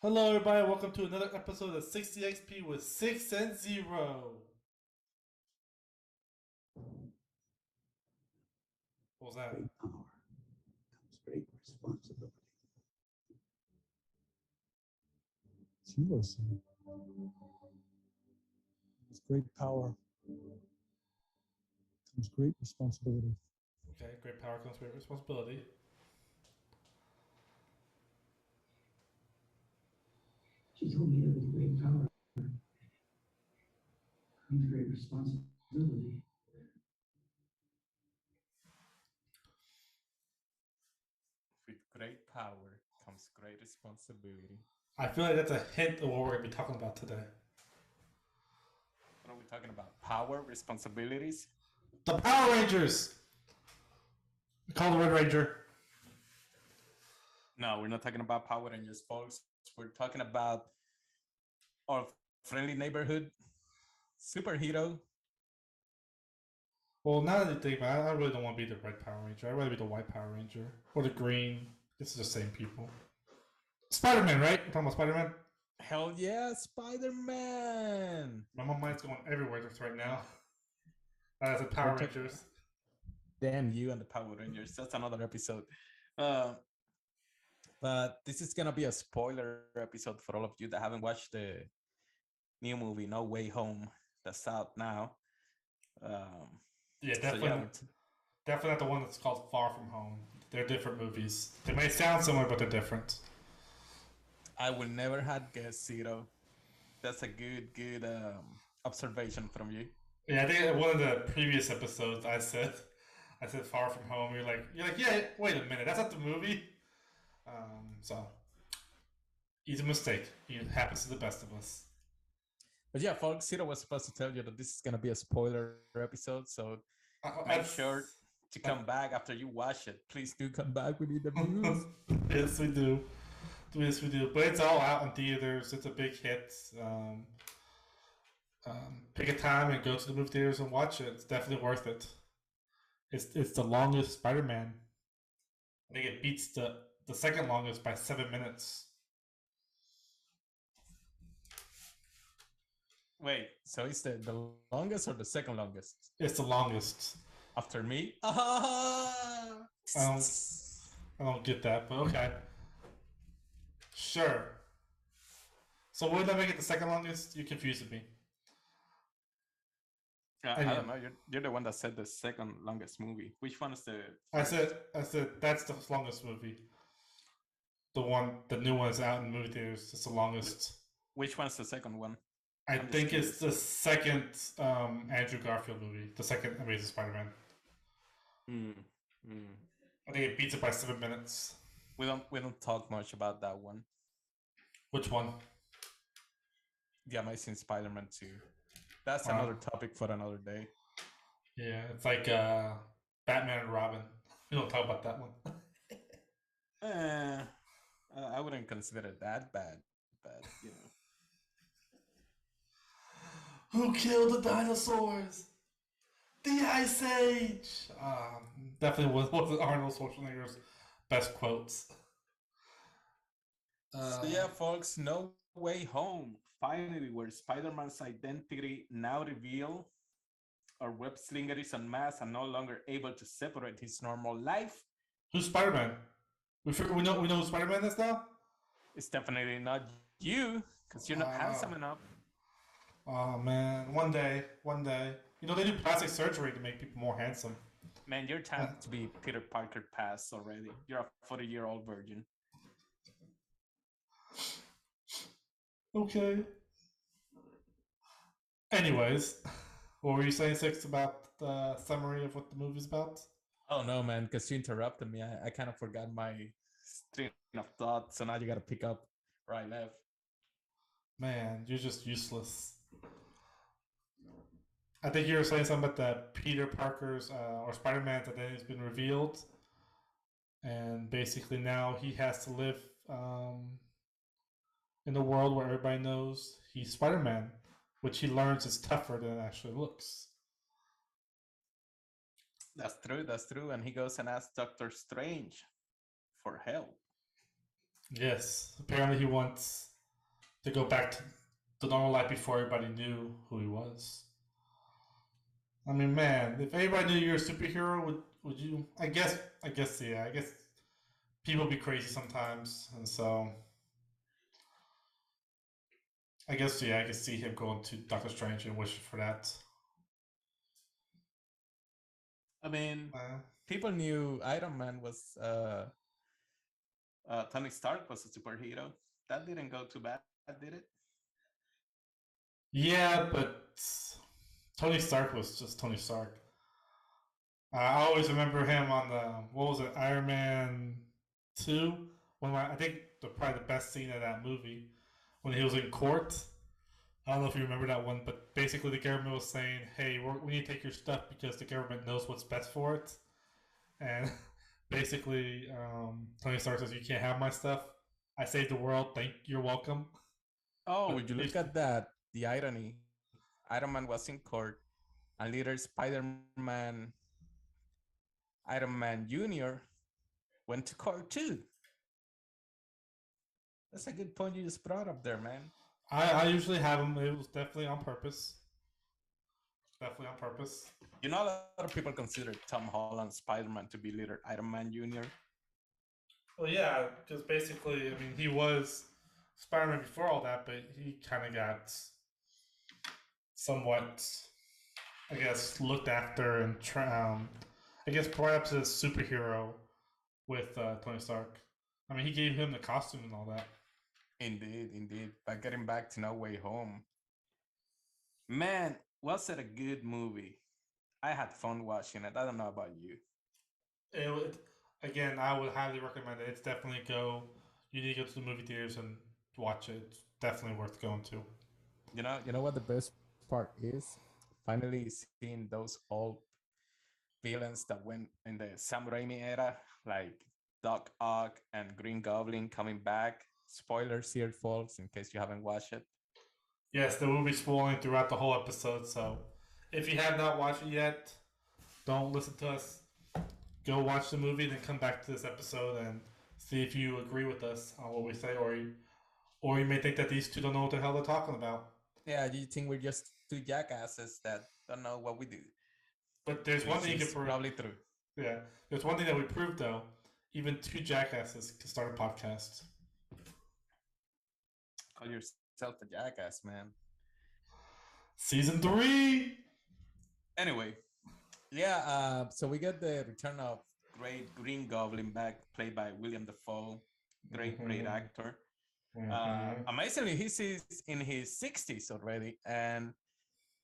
Hello, everybody. Welcome to another episode of 60XP with Sixx and Cero. What was that? Great power comes great responsibility. Zero sum. With great power comes great responsibility. Okay, great power comes great responsibility. She told me that with great power comes great responsibility. With great power comes great responsibility. I feel like that's a hint of what we're going to be talking about today. What are we talking about? Power, responsibilities? The Power Rangers! We call the Red Ranger. No, we're not talking about Power Rangers, folks. We're talking about our friendly neighborhood superhero. Well, now that you think about it, I really don't want to be the Red Power Ranger. I'd rather be the White Power Ranger. Or the Green. This is the same people. Spiderman, right? We're talking about Spiderman? Hell yeah, Spider-Man! My mind's going everywhere just right now. As the Power Rangers. Damn you and the Power Rangers. That's another episode. But this is gonna be a spoiler episode for all of you that haven't watched the new movie No Way Home that's out now. Yeah, definitely. Definitely not the one that's called Far From Home. They're different movies. They may sound similar, but they're different. I will never had guessed Zero. That's a good observation from you. Yeah, I think in one of the previous episodes I said Far From Home. You're like, yeah. Wait a minute, that's not the movie. So easy mistake. It happens to the best of us. But yeah, folks, Zero was supposed to tell you that this is gonna be a spoiler episode, so make sure to come back after you watch it. Please do come back. We need the views. Yes, we do. Yes, we do. But it's all out in theaters. It's a big hit. Pick a time and go to the movie theaters and watch it. It's definitely worth it. It's the longest Spider-Man. I think it beats the second longest by 7 minutes. Wait, so it's the longest or the second longest? It's the longest. After me? I don't get that, but okay. Sure. So would that make it the second longest? You confused me. I don't know. You're the one that said the second longest movie. Which one is the first? I said that's the longest movie. The new one is out in movie theaters. It's the longest. Which one's the second one? I think it's the second Andrew Garfield movie. The second Amazing Spider-Man. I think it beats it by 7 minutes. We don't talk much about that one. Which one? The Amazing Spider-Man 2. That's another topic for another day. Yeah, it's like Batman and Robin. We don't talk about that one. I wouldn't consider it that bad, but you know. Who killed the dinosaurs? The Ice Age! Definitely wasn't Arnold Schwarzenegger's best quotes. So yeah, folks, No Way Home. Finally, where Spider-Man's identity now revealed, our web slinger is unmasked and no longer able to separate his normal life. Who's Spider-Man? We know who Spider-Man is now? It's definitely not you, because you're not handsome enough. Oh man, one day. You know, they do plastic surgery to make people more handsome. Man, your time to be Peter Parker passed already. You're a 40-year-old virgin. Okay. Anyways, what were you saying, Sixx, about the summary of what the movie's about? Oh no, man, because you interrupted me. I kind of forgot my stream of thought, so now you gotta pick up where I left. Man, you're just useless. I think you were saying something about the Peter Parker's or Spider-Man's identity has been revealed, and basically now he has to live in a world where everybody knows he's Spider-Man, which he learns is tougher than it actually looks. That's true. And he goes and asks Doctor Strange for help. Yes, apparently he wants to go back to the normal life before everybody knew who he was. I mean, man, if everybody knew you're a superhero, would you? Yeah. I guess people be crazy sometimes, and so I guess yeah, I can see him going to Doctor Strange and wishing for that. I mean, Uh, people knew Iron Man was Tony Stark was a superhero. That didn't go too bad, did it? yeah, but Tony Stark was just Tony Stark. I always remember him on the what was it, Iron Man 2? I think probably the best scene of that movie when he was in court. I don't know if you remember that one, but basically the government was saying, "Hey, we need to take your stuff because the government knows what's best for it." And basically, Tony Stark says, "You can't have my stuff. I saved the world. You're welcome." Oh, But would you look at that? The irony. Iron Man was in court, and later Spider-Man, Iron Man Jr. went to court too. That's a good point you just brought up there, man. I usually have them. It was definitely on purpose. Definitely on purpose. You know, a lot of people consider Tom Holland Spider-Man to be later Iron Man Jr. Well, yeah, because basically, I mean, he was Spider-Man before all that, but he kind of got somewhat, I guess, looked after and I guess perhaps a superhero with Tony Stark. I mean, he gave him the costume and all that. Indeed, indeed. But getting back to No Way Home, man, was it a good movie? I had fun watching it. I don't know about you. Again, I would highly recommend it. It's definitely go. You need to go to the movie theaters and watch it. It's definitely worth going to. You know what the best part is? Finally seeing those old villains that went in the Sam Raimi era, like Doc Ock and Green Goblin coming back. Spoilers here, folks, in case you haven't watched it. Yes, there will be spoiling throughout the whole episode. So, if you have not watched it yet, don't listen to us. Go watch the movie, then come back to this episode and see if you agree with us on what we say, or you may think that these two don't know what the hell they're talking about. Yeah, you think we're just two jackasses that don't know what we do? But there's one thing you can prove. Probably true. Yeah, there's one thing that we proved though. Even two jackasses can start a podcast. Call yourself a jackass, man. Season 3. Anyway, yeah. So we get the return of great Green Goblin back, played by William Dafoe. Great actor. Amazingly, he's in his 60s already, and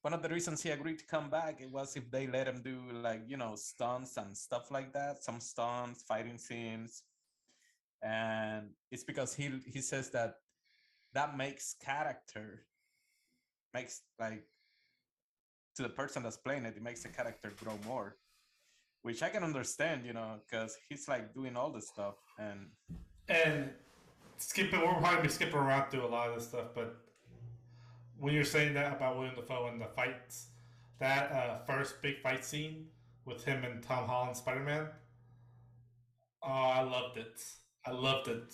one of the reasons he agreed to come back it was if they let him do like stunts and stuff like that, some stunts, fighting scenes, and it's because he says that makes like to the person that's playing it, it makes the character grow more, which I can understand, because he's like doing all this stuff and we're probably skipping around through a lot of this stuff, but when you're saying that about William Dafoe and the fights, that first big fight scene with him and Tom Holland Spider-Man, oh, I loved it. I loved it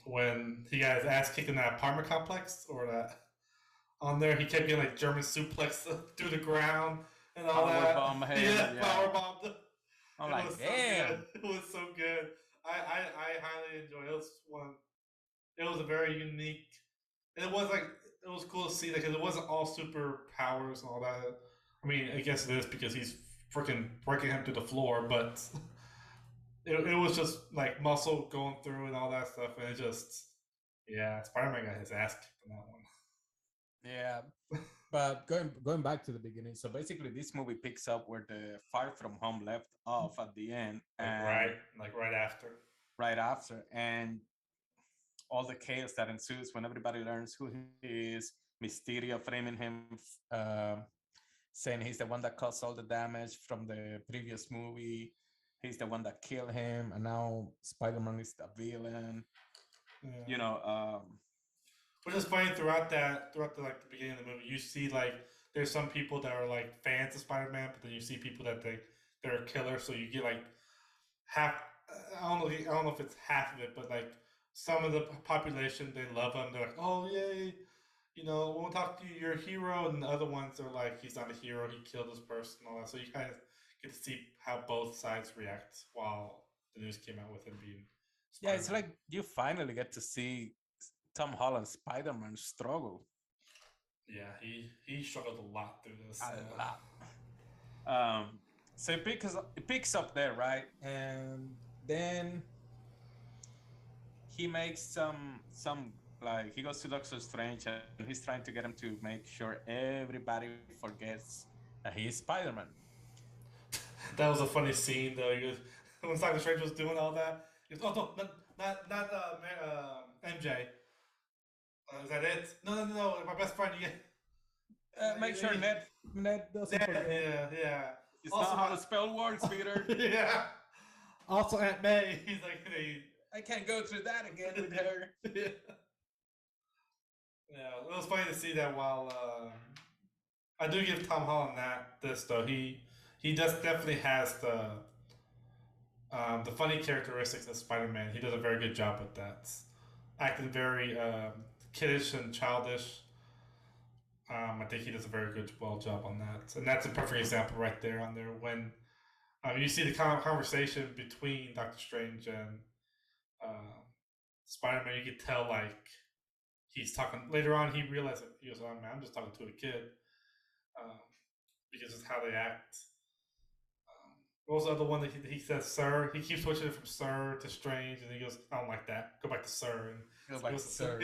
when he got his ass kicked in that apartment complex or that on there. He kept getting like German suplex through the ground and all that. Power bombed. I'm like, damn. It was so good. I highly enjoyed it. It was a very unique. It was cool to see that because it wasn't all superpowers and all that. I mean, I guess it is because he's freaking breaking him through the floor, but it was just like muscle going through and all that stuff, and it just Spider-Man got his ass kicked in that one. Yeah, but going back to the beginning, so basically this movie picks up where the Far From Home left off at the end, and right after, and all the chaos that ensues when everybody learns who he is. Mysterio framing him, saying he's the one that caused all the damage from the previous movie. He's the one that killed him, and now Spider-Man is the villain. Yeah. Which is funny throughout the beginning of the movie, you see like there's some people that are like fans of Spider-Man, but then you see people that they're a killer, so you get like half. I don't know if it's half of it, but like some of the population, they love him. They're like, oh yay, we won't talk to you, you're a hero. And the other ones are like, he's not a hero, he killed this person, all that. So you kind of get to see how both sides react while the news came out with him being Yeah, Spider it's Man. like you finally get to see Tom Holland Spider-Man struggle Yeah, he struggled a lot through this. a lot. Um, so it picks up there, right? And then he makes some like he goes to Doctor Strange and he's trying to get him to make sure everybody forgets that he is Spider-Man. That was a funny scene though. When Doctor Strange was doing all that, he goes, "Oh no, not MJ. Is that it? No, my best friend. You get Make sure Ned doesn't yeah, forget. yeah. It's Also, not how the spell works, Peter. yeah. Also, Aunt May. He's like, I can't go through that again with her. yeah. Yeah, it was funny to see that. While I do give Tom Holland this though, he does definitely has the funny characteristics of Spider-Man. He does a very good job with that, acting very kiddish and childish. I think he does a very good job on that, and that's a perfect example right there on there when you see the conversation between Doctor Strange and uh, Spider-Man. You could tell like he's talking later on. He realized that he goes, "Oh man, I'm just talking to a kid," um, because it's how they act. What was the other one that he says, "Sir"? He keeps switching it from "Sir" to "Strange," and he goes, "I don't like that. Go back to 'Sir.'" And Go he back goes, to Sir.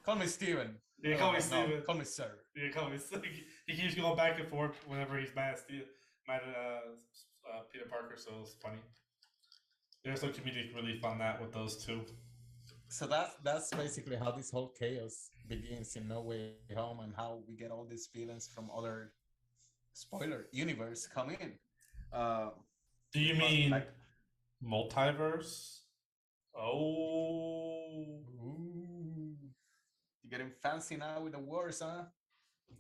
Call me Steven. Yeah, call me Steven. Call me Sir. Yeah, call me. He keeps going back and forth whenever he's mad at Peter Parker. So it's funny. There's some comedic relief on that with those two. So that's basically how this whole chaos begins in No Way Home, and how we get all these feelings from other spoiler universe come in. Do you mean multiverse? Oh, Ooh, you getting fancy now with the words, huh?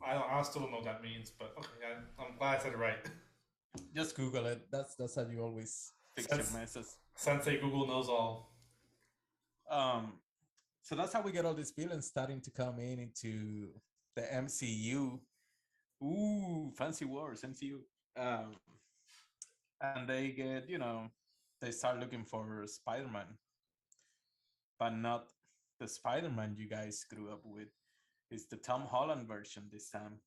I still don't know what that means, but okay, I'm glad I said it right. Just Google it. That's how you always fix your messes. Sensei Google knows all. Um, so that's how we get all these villains starting to come into the MCU. Ooh, fancy words, MCU. Um, and they get, they start looking for Spider-Man, but not the Spider-Man you guys grew up with. It's the Tom Holland version this time.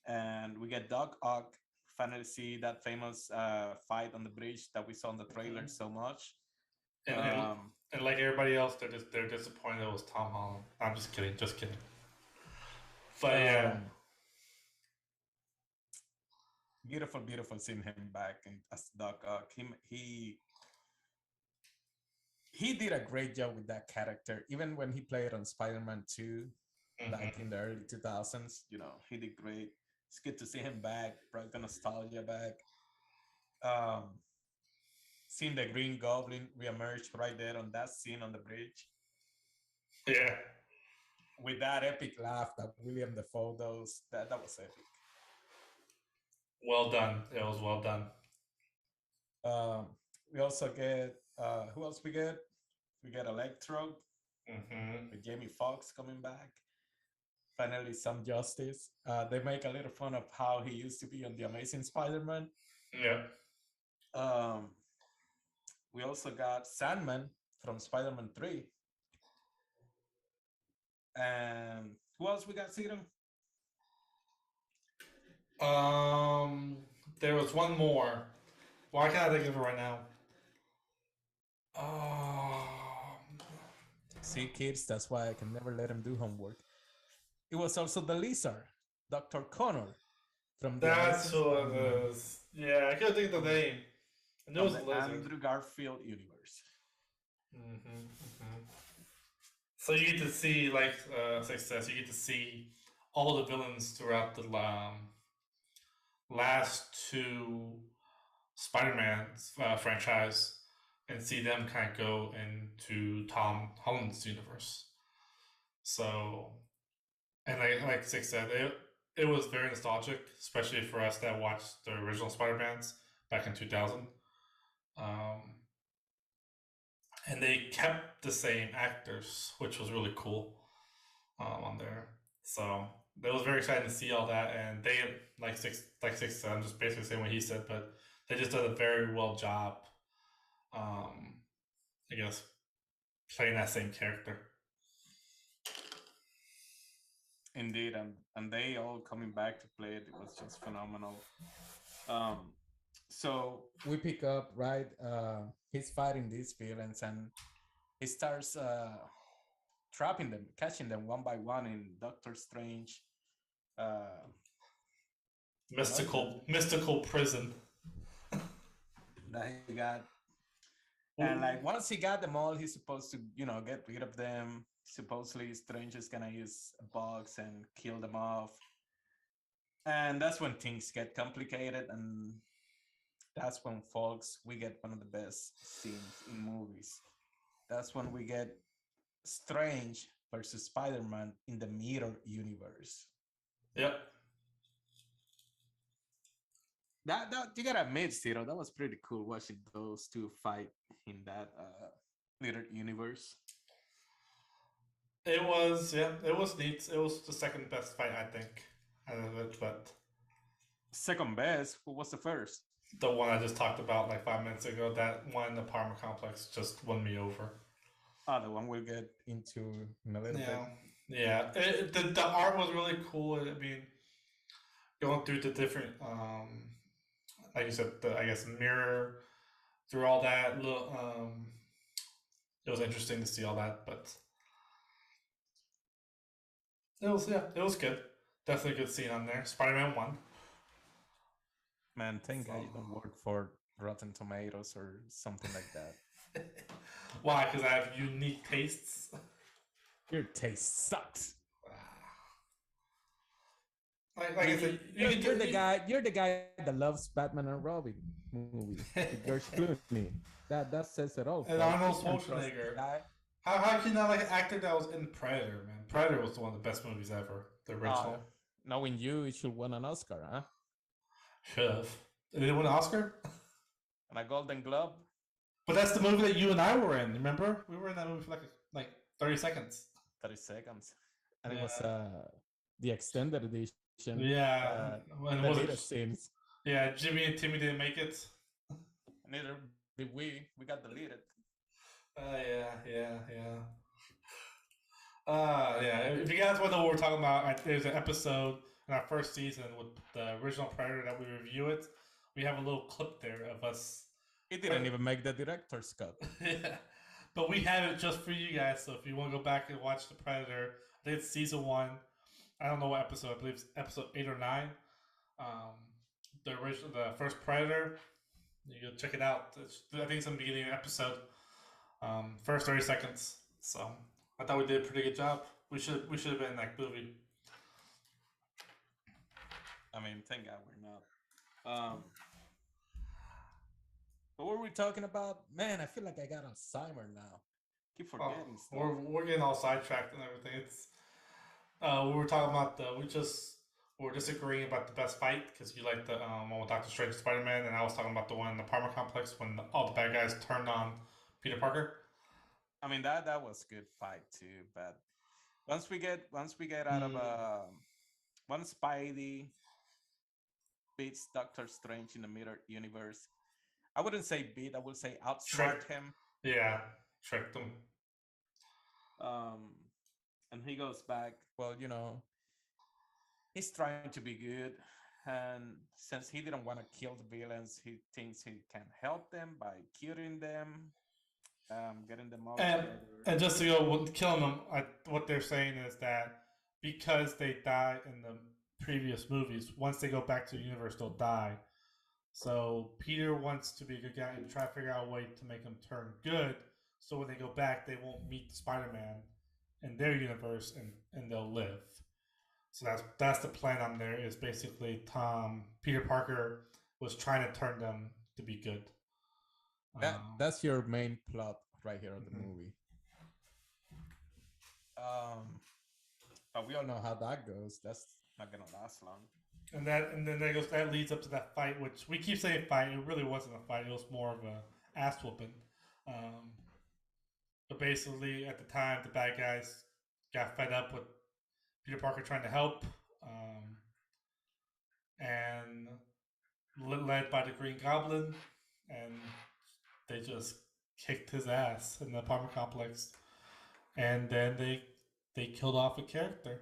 And we get Doc Ock, finally see that famous fight on the bridge that we saw in the trailer so much. And like everybody else, they're disappointed it was Tom Holland. I'm just kidding, But yeah, beautiful seeing him back as Doc Ock. He did a great job with that character, even when he played on Spider-Man 2, like in the early 2000s. He did great. It's good to see him back, brought the nostalgia back. Seeing the Green Goblin reemerge right there on that scene on the bridge. Yeah. With that epic laugh that William Dafoe does, that was epic. Well done. It was well done. We also get who else we get? We get Electro with Jamie Foxx coming back. Finally, some justice. They make a little fun of how he used to be on The Amazing Spider-Man. Yeah. We also got Sandman from Spider-Man 3. And who else we got, Cito? There was one more. Why can't I think of it right now? See, kids, that's why I can never let him do homework. It was also the Lizard, Dr. Connor. That's who it is. Yeah, I couldn't think of the name. And it was the Andrew Garfield universe. So you get to see, like Success, you get to see all the villains throughout the last two Spider-Man franchise and see them kind of go into Tom Holland's universe. So, and like Six said, it was very nostalgic, especially for us that watched the original Spider-Mans back in 2000. and they kept the same actors, which was really cool on there. So it was very exciting to see all that, and they Six said, I'm just basically saying what he said, but they just did a very well job. Um, I guess playing that same character. Indeed, and they all coming back to play it. It was just phenomenal. So we pick up right. He's fighting these villains, and he starts trapping them, catching them one by one in Doctor Strange. Uh, Mystical prison. that he got. And like once he got them all, he's supposed to, get rid of them. Supposedly, Strange is gonna use a box and kill them off. And that's when things get complicated, and that's when, folks, we get one of the best scenes in movies. That's when we get Strange versus Spider-Man in the mirror universe. Yep. That you gotta admit, Ciro, that was pretty cool watching those two fight in that mirror universe. It was neat. It was the second best fight, I think, out of it, but second best. Who was the first? The one I just talked about like 5 minutes ago. That one in the apartment complex just won me over. The one we'll get into in a little bit. Yeah. The art was really cool. I mean, going through the different, like you said, I guess mirror through all that. It was interesting to see all that, but it was good. Definitely a good scene on there. Spider-Man 1. Man, thank God you don't work for Rotten Tomatoes or something like that. Why? Because I have unique tastes. Your taste sucks. Like I said, you're the guy that loves Batman and Robin movie with George Clooney. That says it all. And Arnold Schwarzenegger. How can you not like an actor that was in Predator, man? Predator was one of the best movies ever. The original. Knowing you should win an Oscar, huh? Should have. Did it win an Oscar? And a Golden Globe. But that's the movie that you and I were in. Remember? We were in that movie for like 30 seconds. 30 seconds. And it was the extended edition. Yeah. The later scenes. Yeah, Jimmy and Timmy didn't make it. Neither did we. We got deleted. Yeah. If you guys want to know what we're talking about, there's an episode in our first season with the original Predator that we review it. We have a little clip there of us. It didn't even make the director's cut. Yeah. But we have it just for you guys. So if you want to go back and watch the Predator, I think it's season 1. I don't know what episode. I believe it's episode 8 or 9. The first Predator. You go check it out. I think it's in the beginning of the episode. First 30 seconds. So I thought we did a pretty good job. We should have been in that movie. I mean, thank God we're not. What were we talking about? Man, I feel like I got Alzheimer now. Keep forgetting stuff. We're getting all sidetracked and everything. It's we were talking about we're disagreeing about the best fight because you like the one with Doctor Strange and Spider-Man, and I was talking about the one in the apartment complex when all the bad guys turned on Peter Parker. I mean that was a good fight too, but once we get out of once Spidey beats Doctor Strange in the mirror universe, I wouldn't say beat, I would say outsmart him. Yeah, tricked him. And he goes back. Well, he's trying to be good, and since he didn't want to kill the villains, he thinks he can help them by curing them, getting them all together. And just to go killing them, what they're saying is that because they die in the previous movies, once they go back to the universe, they'll die. So Peter wants to be a good guy and try to figure out a way to make them turn good, so when they go back, they won't meet Spider-Man in their universe, and they'll live. So that's the plan on there. Is basically Peter Parker was trying to turn them to be good. That's your main plot right here of the movie. But we all know how that goes. That's not gonna last long. And then that leads up to that fight, which we keep saying fight. It really wasn't a fight. It was more of a ass whooping. But basically, at the time, the bad guys got fed up with Peter Parker trying to help, um, and led by the Green Goblin, and they just kicked his ass in the apartment complex, and then they killed off a character.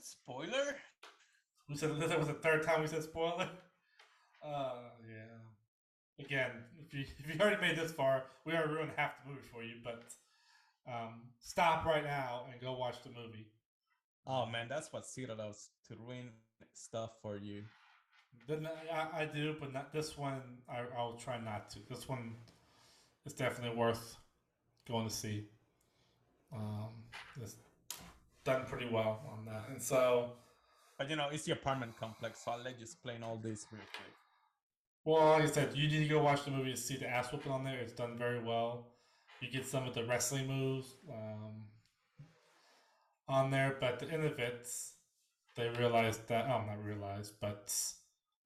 Spoiler. We said this was the third time we said spoiler. Yeah. Again, if you already made this far, we already ruined half the movie for you. But stop right now and go watch the movie. Oh man, that's what Ciro does to ruin stuff for you. Then I do, but not this one. I'll try not to. This one is definitely worth going to see. It's done pretty well on that, and so. But you know, it's the apartment complex, so I'll let you explain all this real quick. Well, like I said, you need to go watch the movie to see the ass whooping on there. It's done very well. You get some of the wrestling moves on there, but at the end of it, they realize that not realize, but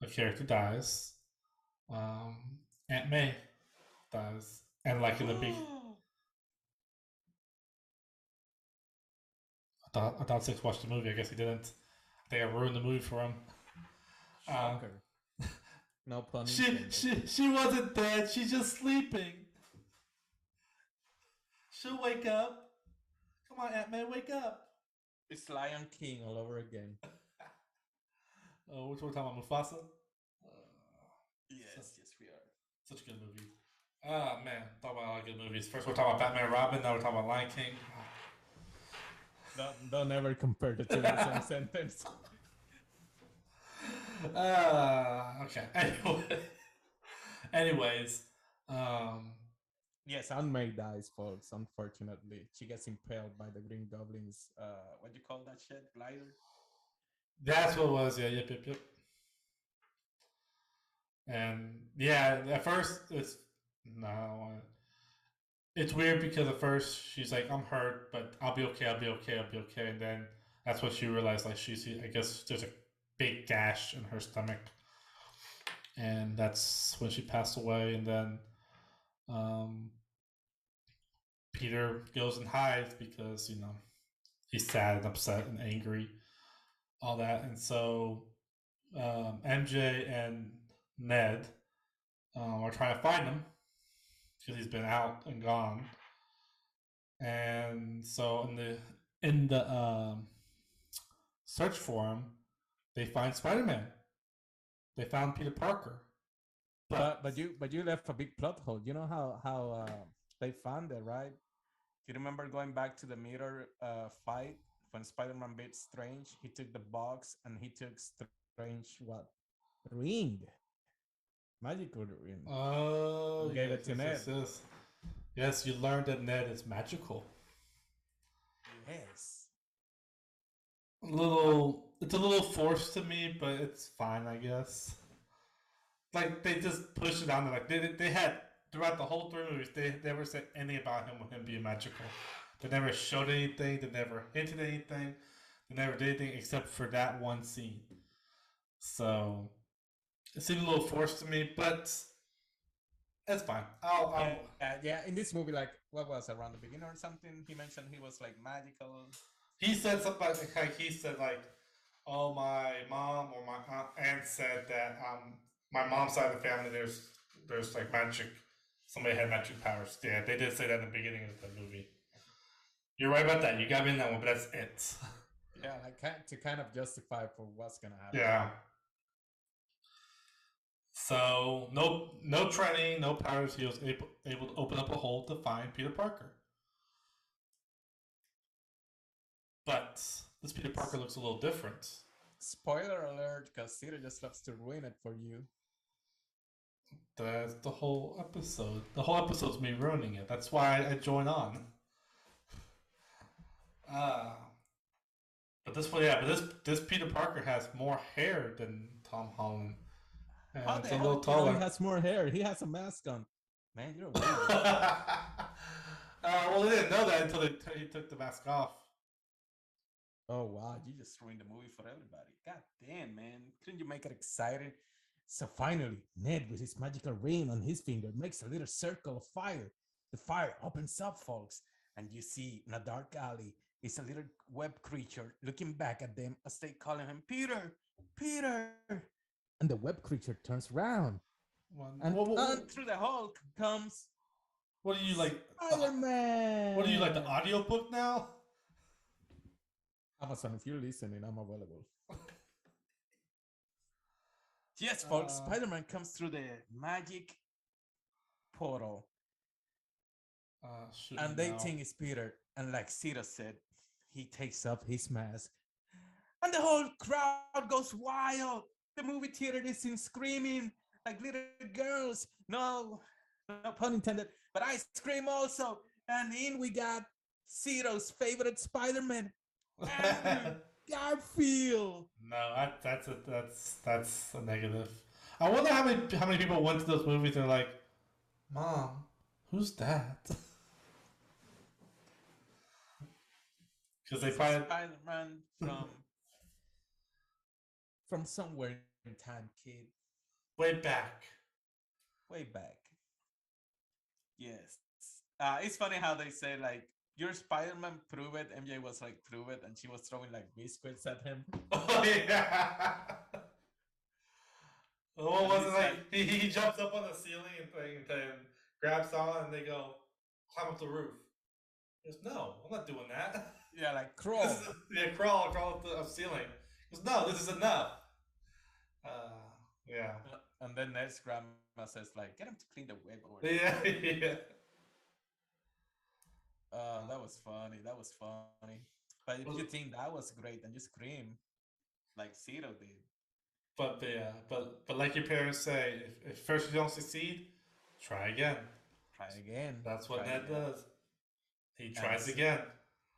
a character dies. Aunt May dies, and like in the big, I thought Six watched the movie. I guess he didn't. I think I ruined the movie for him. Shocker. No pun She intended. she wasn't dead. She's just sleeping. She'll wake up. Come on, Aunt May, wake up. It's Lion King all over again. Which one we're talking about? Mufasa? Yes, yes, we are. Such a good movie. Ah, man. Talk about a lot of good movies. First, we're talking about Batman and Robin. Now we're talking about Lion King. Don't ever compare the two in the same sentence. Okay. Anyways, Yes, Aunt May dies, folks. Unfortunately, she gets impaled by the Green Goblin's. What do you call that shit? Glider. that's what it was. Yeah, yep. And yeah, at first it's no, it's weird because at first she's like, "I'm hurt, but I'll be okay. I'll be okay. I'll be okay." And then that's what she realized. Like I guess there's a big gash in her stomach, and that's when she passed away. And then um, Peter goes and hides because he's sad and upset and angry, all that. And so MJ and Ned are trying to find him because he's been out and gone. And so in the search for him, they find Spider-Man. They found Peter Parker. But you left a big plot hole. You know how they found it, right? You remember going back to the mirror fight when Spider-Man beat Strange? He took the box and he took Strange what? Ring. Magical ring. Oh, gave it to Ned. Yes, you learned that Ned is magical. Yes. It's a little forced to me, but it's fine, I guess. Like they just pushed it on there. Like they had throughout the whole three movies, they never said anything about him with him being magical. They never showed anything. They never hinted anything. They never did anything except for that one scene. So it seemed a little forced to me, but it's fine. Yeah. In this movie, like what was around the beginning or something, he mentioned he was like magical. He said something like he said like, "Oh, my mom or my aunt said that my mom's side of the family there's like magic. Somebody had magic powers. Yeah, they did say that in the beginning of the movie. You're right about that. You got me in that one, but that's it. Yeah, like to kind of justify for what's gonna happen. Yeah. So no training, no powers. He was able to open up a hole to find Peter Parker. But this Peter Parker looks a little different. Spoiler alert, because Ciro just loves to ruin it for you. That's the whole episode. The whole episode's me ruining it. That's why I join on. But this Peter Parker has more hair than Tom Holland. And How it's the a hell little do you know taller. he has more hair? He has a mask on. Man, you're weird. Well, they didn't know that until he took the mask off. Oh wow, you just ruined the movie for everybody. God damn, man. Couldn't you make it exciting? So finally, Ned with his magical ring on his finger makes a little circle of fire. the fire opens up, folks, and you see in a dark alley is a little web creature looking back at them as they calling him Peter, Peter. And the web creature turns around, and through the hole comes what do you like? Spider-Man. What do you like? The audiobook now? Amazon, if you're listening, I'm available. Yes, folks, Spider-Man comes through the magic portal. And they think it's Peter. And like Cero said, he takes off his mask. And the whole crowd goes wild. The movie theater is in screaming like little girls. No pun intended. But I scream also. And in we got Cero's favorite Spider-Man, Andrew Garfield. No, that's a negative. I wonder how many people went to those movies and they're like, Mom, who's that? Because they probably Spider-Man from somewhere in time, kid. Way back. Yes. It's funny how they say like, "You're Spider-Man, prove it." MJ was like, "Prove it," and she was throwing like biscuits at him. Oh yeah. What was it like? He jumps up on the ceiling and grabs on, and they go climb up the roof. He goes, "No, I'm not doing that." Yeah, like crawl. Crawl up the ceiling. He goes, "No, this is enough." Yeah. And then Ned's grandma says like, "Get him to clean the web." Yeah. That was funny. But if you think that was great, then you scream like Cero did. But like your parents say, if first you don't succeed, try again. That's what Ned does. He tries again.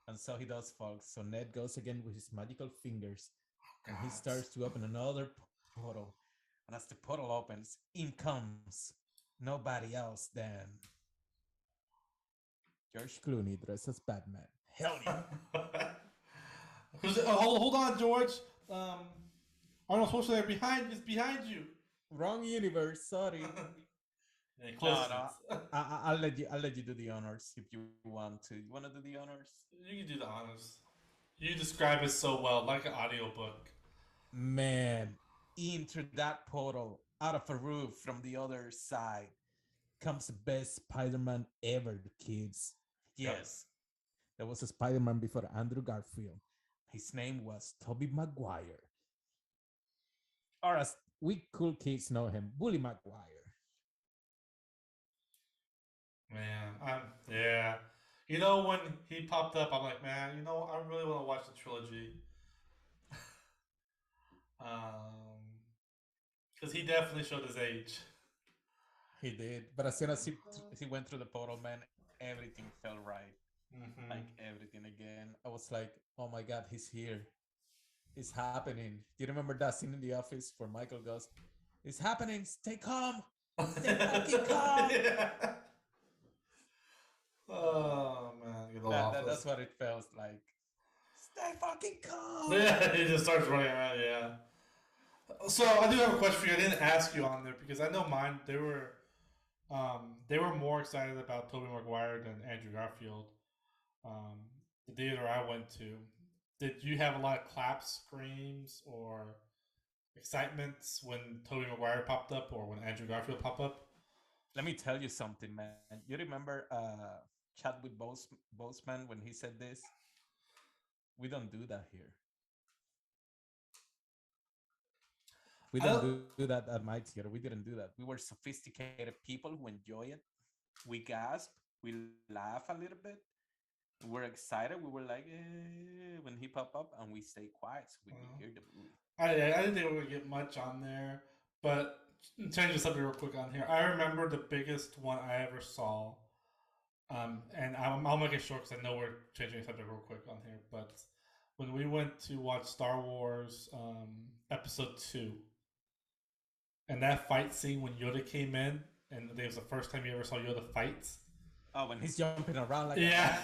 And so he does, folks. So Ned goes again with his magical fingers, and he starts to open another portal. And as the portal opens, in comes nobody else than George Clooney dressed as Batman. Hell yeah! Hold on, George. Arnold Schwarzenegger is behind you. Wrong universe. Sorry. No. I'll let you do the honors if you want to. You want to do the honors? You can do the honors. You describe it so well, like an audiobook. Man, into that portal, out of a roof from the other side, comes the best Spider-Man ever, kids. Yes. There was a Spider-Man before Andrew Garfield. His name was Tobey Maguire. Or as we cool kids know him, Bully Maguire. Man, yeah. You know, when he popped up, I'm like, man, I really want to watch the trilogy. Because he definitely showed his age. He did, but as soon as he went through the portal, man, everything felt right. Mm-hmm. Like everything again. I was like, oh my God, he's here. It's happening. Do you remember that scene in The Office where Michael goes, "It's happening. Stay calm. Stay fucking calm." Yeah. Oh man, that's what it felt like. Stay fucking calm. Yeah, he just starts running around. Yeah. So I do have a question for you. I didn't ask you on there because I know mine. They were more excited about Tobey Maguire than Andrew Garfield. The theater I went to, did you have a lot of claps, screams, or excitements when Tobey Maguire popped up or when Andrew Garfield popped up? Let me tell you something, man. You remember Chadwick Boseman when he said this? We don't do that here. We don't do that at my theater. We didn't do that. We were sophisticated people who enjoy it. We gasp. We laugh a little bit. We're excited. We were like, when he popped up, and we stay quiet so we could hear the movie. I didn't think we would get much on there, but change the subject real quick on here. I remember the biggest one I ever saw, and I'll make it short because I know we're changing the subject real quick on here, but when we went to watch Star Wars Episode 2, and that fight scene when Yoda came in, and it was the first time you ever saw Yoda fight. Oh, when he's jumping around like yeah.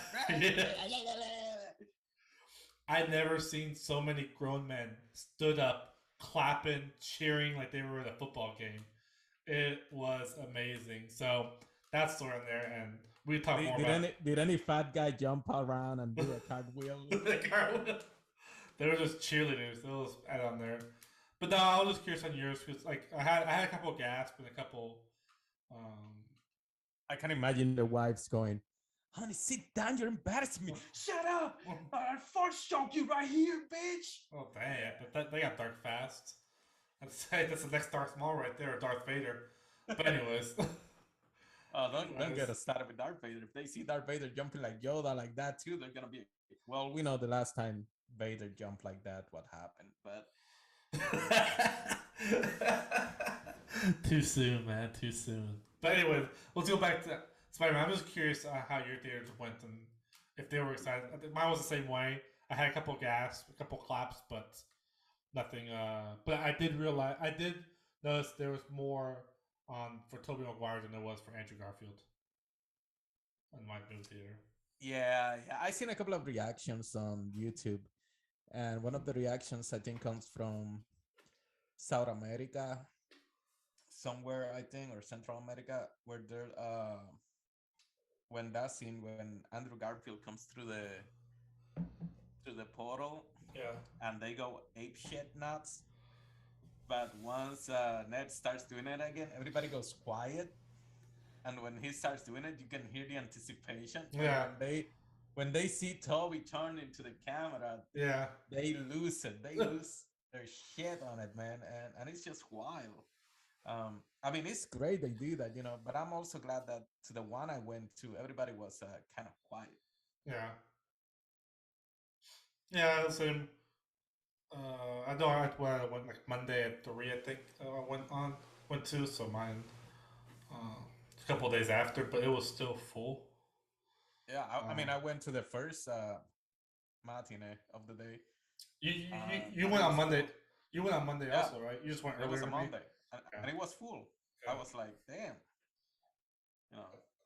I never seen so many grown men stood up, clapping, cheering like they were at a football game. It was amazing. So that's story in there. And we talk more Did about any fat guy jump around and do a cartwheel? the Garland. They were just cheerleaders. They was add on there. But no, I was just curious on yours because like I had a couple gasps and a couple. Um, I can imagine the wives going, "Honey, sit down. You're embarrassing me. Shut up. I'll force choke you right here, bitch." oh damn! But they got dark fast. I'd say that's the next Darth Maul right there, or Darth Vader. But anyways, Oh, don't get us started with Darth Vader. If they see Darth Vader jumping like Yoda like that too, they're gonna be. Well, we know the last time Vader jumped like that, what happened. But too soon, man. Too soon. But anyway, let's go back to Spider-Man. I'm just curious how your theaters went and if they were excited. I think mine was the same way. I had a couple gasps, a couple claps, but nothing. But I did notice there was more on for Tobey Maguire than there was for Andrew Garfield in my movie theater. yeah, I seen a couple of reactions on YouTube, and one of the reactions I think comes from South America, somewhere I think, or Central America, where there when that scene when Andrew Garfield comes through the portal Yeah. and they go ape shit nuts. But once Ned starts doing it again, everybody goes quiet. And when he starts doing it, you can hear the anticipation. Yeah. When they see Toby turn into the camera, Yeah. they lose it. They lose their shit on it, man. And it's just wild. I mean, it's great they do that, but I'm also glad that to the one I went to, everybody was kind of quiet. Yeah. Yeah, the same. I know I went like Monday at 3, I think. I went to, so mine a couple days after, but it was still full. Yeah, I mean, I went to the first matinee of the day. You went on Monday. You went on Monday also, right? You just went earlier. It was a than Monday, me. and it was full. Yeah. I was like, damn.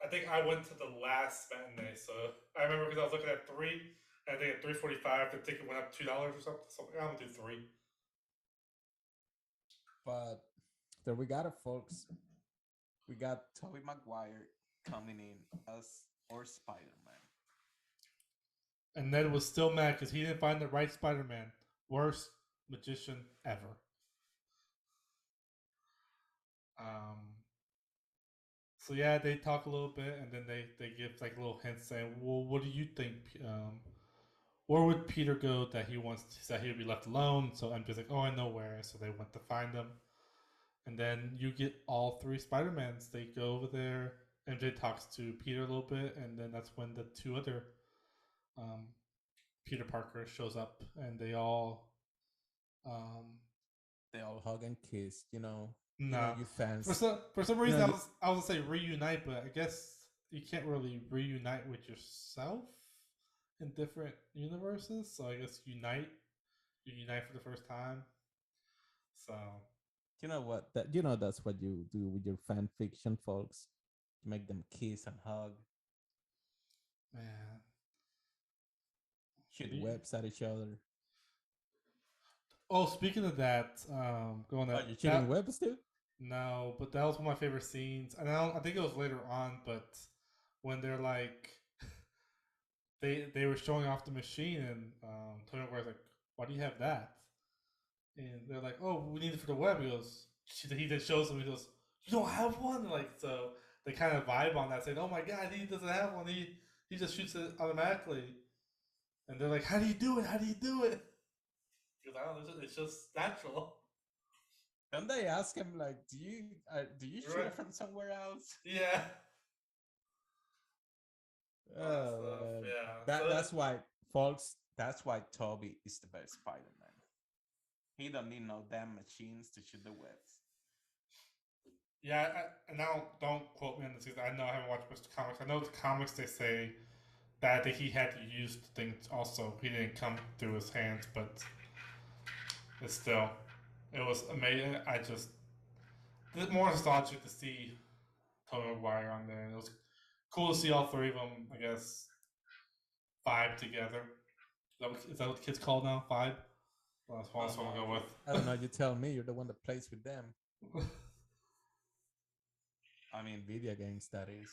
I think I went to the last matinee, so I remember because I was looking at 3, and I think at 3:45 the ticket went up $2 or something. So I'm gonna do 3. But there we got it, folks. We got Tobey Maguire coming in as our Spider-Man. And Ned was still mad because he didn't find the right Spider-Man. Worst magician ever. So yeah, they talk a little bit, and then they give like little hints saying, "Well, what do you think? Where would Peter go that he said he would be left alone?" So MJ's like, "Oh, I know where." So they went to find him, and then you get all 3 Spider-Mans. They go over there. MJ talks to Peter a little bit, and then that's when the 2 other Peter Parker shows up, and they all hug and kiss. No, you fans. for some reason I was gonna say reunite, but I guess you can't really reunite with yourself in different universes. So I guess you unite for the first time. So You know what? That's what you do with your fan fiction, folks. You make them kiss and hug, man, shoot webs at each other. Oh, speaking of that, going that you shooting webs too? No, but that was one of my favorite scenes, and I think it was later on. But when they're like, they were showing off the machine, and Tony McGuire's like, "Why do you have that?" And they're like, "Oh, we need it for the web." He goes, he then shows them. He goes, "You don't have one?" Like, so they kind of vibe on that, saying, "Oh my god, he doesn't have one. He just shoots it automatically." And they're like, "How do you do it? How do you do it?" Because I don't know, it's just natural. Don't they ask him like, do you shoot it from somewhere else? Yeah. Yeah. That's why, folks. That's why Toby is the best Spider-Man. He don't need no damn machines to shoot the webs. Yeah, now don't quote me on this because I know I haven't watched much of the comics. I know the comics they say that I think he had to use things also. He didn't come through his hands, but it's still, it was amazing. It's more nostalgic to see Tobey Maguire on there. It was cool to see all 3 of them, I guess, 5 together. Is that what the kids call now? 5? Well, that's what I'm going to go with. I don't know. You tell me. You're the one that plays with them. I mean, video games, that is,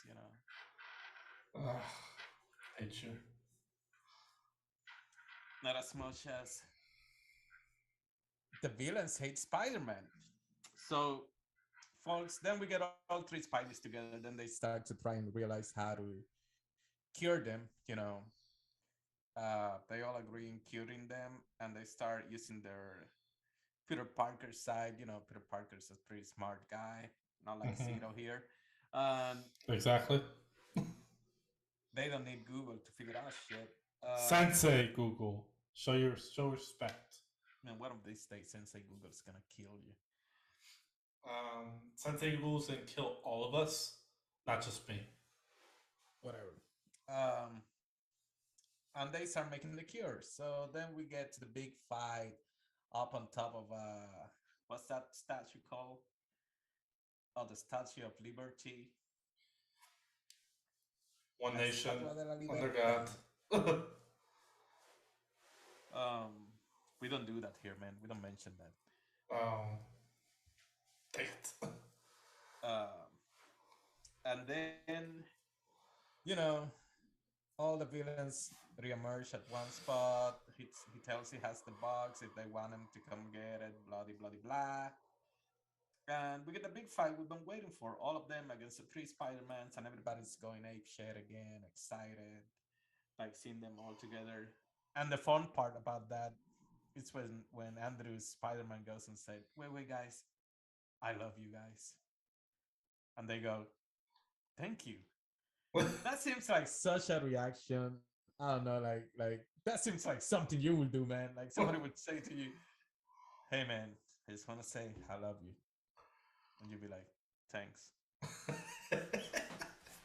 Ugh, hate you. Not as much as the villains hate Spider-Man. So, folks, then we get all three Spideys together. Then they start to try and realize how to cure them. They all agree in curing them, and they start using their Peter Parker side. Peter Parker's a pretty smart guy, not like Mhm. Zero here. And Exactly. they don't need Google to figure out shit. Sensei Google. Show respect. Man, one of these days, Sensei Google's gonna kill you. Sensei Google's gonna kill all of us, not just me. Whatever. Um, and they start making the cure. So then we get to the big fight up on top of what's that statue called? Oh, the Statue of Liberty. One La nation Estatua de la under Libertad. God. We don't do that here, man. We don't mention that. Dang it. And then, you know, all the villains reemerge at one spot. He tells he has the box if they want him to come get it, blah, blah, blah, blah. And we get the big fight we've been waiting for. All of them against the three Spider-Mans, and everybody's going ape shit again, excited, like seeing them all together. And the fun part about that is when Andrew's Spider-Man goes and said, wait, guys, I love you guys. And they go, thank you. That seems like such a reaction. I don't know, like that seems like something you would do, man. Like somebody would say to you, hey man, I just want to say I love you. And you'd be like, thanks.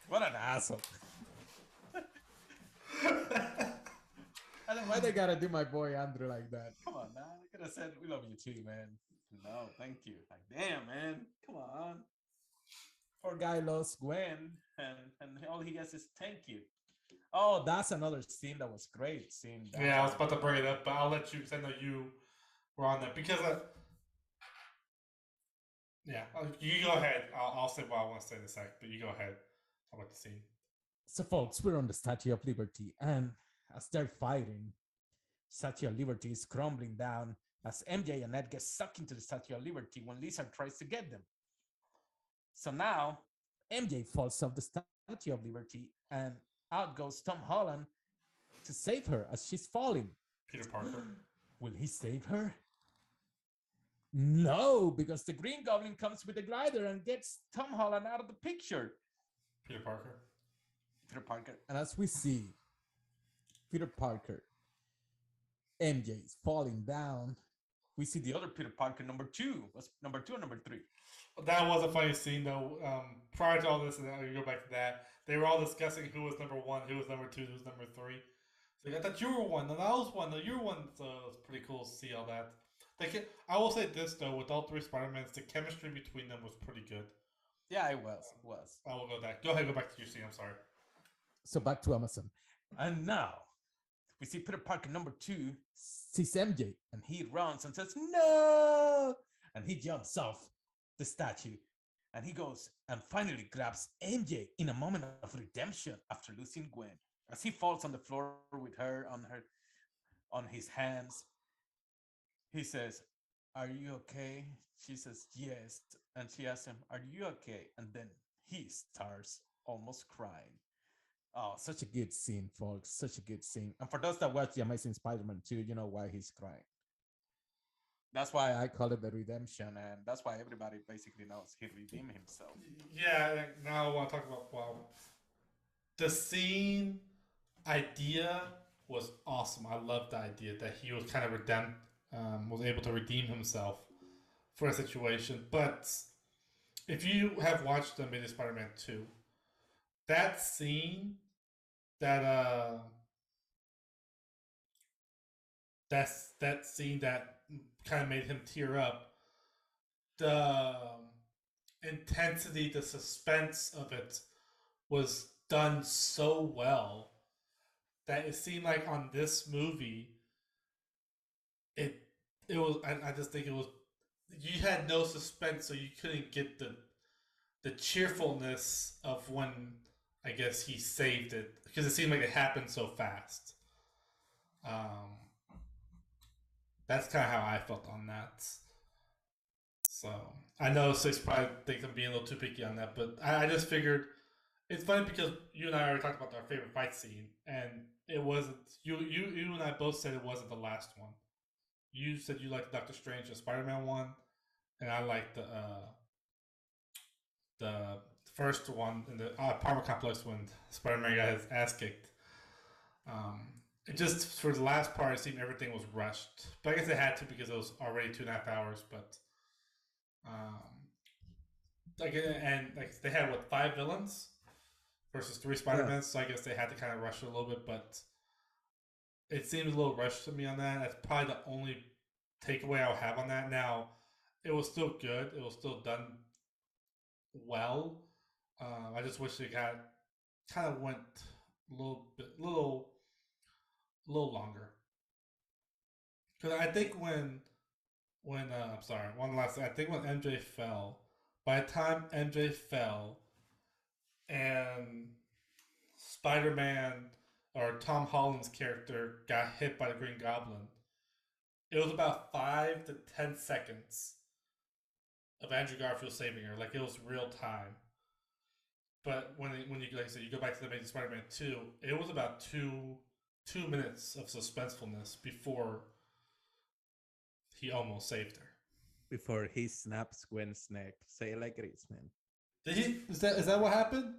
What an asshole. I don't know why they gotta do my boy Andrew like that. Come on, man. I could have said we love you too, man. No, thank you. Like, damn, man. Come on. Poor guy lost Gwen, and all he gets is thank you. Oh, that's another scene that was great. Scene. Yeah, I was about to bring it up, but I'll let you, because I know you were on that. Because, yeah, you go ahead. I'll say what I want to say in a sec, but you go ahead. Talk about the scene. So, folks, we're on the Statue of Liberty, and as they're fighting, Statue of Liberty is crumbling down as MJ and Ed get sucked into the Statue of Liberty when Lizard tries to get them. So now, MJ falls off the Statue of Liberty, and out goes Tom Holland to save her as she's falling. Peter Parker. Will he save her? No, because the Green Goblin comes with a glider and gets Tom Holland out of the picture. Peter Parker. Peter Parker. And as we see, Peter Parker, MJ is falling down. We see the other Peter Parker, number 2. Was number 2 or number 3? That was a funny scene, though. Prior to all this, and we go back to that, they were all discussing who was number 1, who was number 2, who was number 3. So I thought you were one, and I was one, and you were one. So it was pretty cool to see all that. I will say this, though, with all three Spider-Mans, the chemistry between them was pretty good. Yeah, it was. It was. I will go back. Go ahead, go back to your scene. I'm sorry. So back to Amazon. And now we see Peter Parker number 2 sees MJ, and he runs and says, no! And he jumps off the statue, and he goes and finally grabs MJ in a moment of redemption after losing Gwen. As he falls on the floor with her on his hands, he says, are you okay? She says, yes. And she asks him, are you okay? And then he starts almost crying. Oh, such a good scene, folks. Such a good scene. And for those that watch The Amazing Spider-Man 2, you know why he's crying. That's why I call it the redemption, and that's why everybody basically knows he redeemed himself. Yeah, now I want to talk about the scene idea was awesome. I loved the idea that he was kind of was able to redeem himself for a situation. But if you have watched The Amazing Spider-Man 2, that scene, that scene that kind of made him tear up, the intensity, the suspense of it was done so well that it seemed like on this movie, it was. I just think it was. You had no suspense, so you couldn't get the cheerfulness of when I guess he saved it because it seemed like it happened so fast. Um, that's kind of how I felt on that. So I know Six probably thinks I'm being a little too picky on that, but I just figured it's funny because you and I already talked about our favorite fight scene, and it wasn't you and I both said it wasn't the last one. You said you liked Doctor Strange and Spider-Man one, and I liked the first one in the apartment complex when Spider-Man got his ass kicked. Um, it just for the last part, it seemed everything was rushed, but I guess it had to because it was already 2.5 hours. But um, like they had what 5 villains versus 3 Spider-Men, so I guess they had to kind of rush it a little bit. But it seems a little rushed to me on that. That's probably the only takeaway I'll have on that. Now, it was still good. It was still done well. I just wish it got kind of went a little longer. Because I think when I'm sorry, one last thing. I think when MJ fell, by the time MJ fell and Spider Man or Tom Holland's character got hit by the Green Goblin, it was about 5 to 10 seconds of Andrew Garfield saving her. Like it was real time. But when you like I said, you go back to the Amazing Spider-Man 2, it was about 2 minutes of suspensefulness before he almost saved her. Before he snaps Gwen's neck. Say it like it is, man. Did he? Is that what happened?